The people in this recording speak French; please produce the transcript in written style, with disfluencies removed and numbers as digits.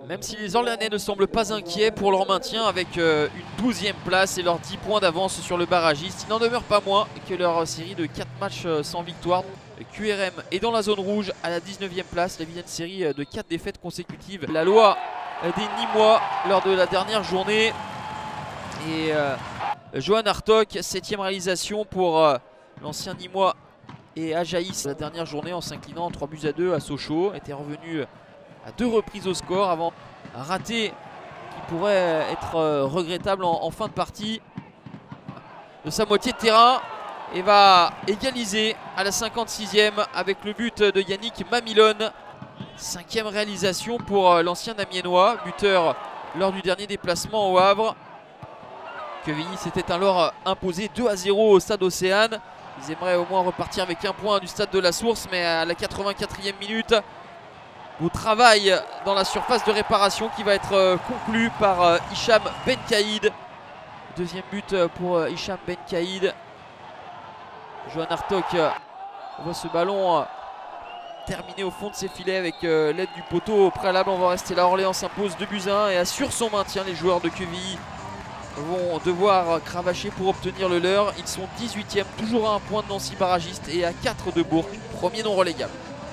Même si les Orléanais ne semblent pas inquiets pour leur maintien avec une 12e place et leurs 10 points d'avance sur le barragiste, il n'en demeure pas moins que leur série de 4 matchs sans victoire. QRM est dans la zone rouge à la 19e place, la vilaine série de 4 défaites consécutives. La loi des Nîmois lors de la dernière journée. Et Johan Hartog, 7e réalisation pour l'ancien Nîmois et Ajaïs la dernière journée en s'inclinant 3-2 à Sochaux. Était revenu à 2 reprises au score avant un raté qui pourrait être regrettable en fin de partie de sa moitié de terrain. Et va égaliser à la 56e avec le but de Yannick Mamilon. 5e réalisation pour l'ancien Amiénois, buteur lors du dernier déplacement au Havre. Quevilly s'était alors imposé 2-0 au stade Océane. Ils aimeraient au moins repartir avec un point du stade de la Source, mais à la 84e minute, au travail dans la surface de réparation qui va être conclu par Hicham Benkaïd. Deuxième but pour Hicham Benkaïd. Johan Hartog voit ce ballon terminé au fond de ses filets avec l'aide du poteau au préalable. On va rester là. Orléans s'impose 2-1 et assure son maintien. Les joueurs de Quevilly vont devoir cravacher pour obtenir le leur. Ils sont 18e, toujours à un point de Nancy barragiste et à 4 de Bourg, premier non relégable.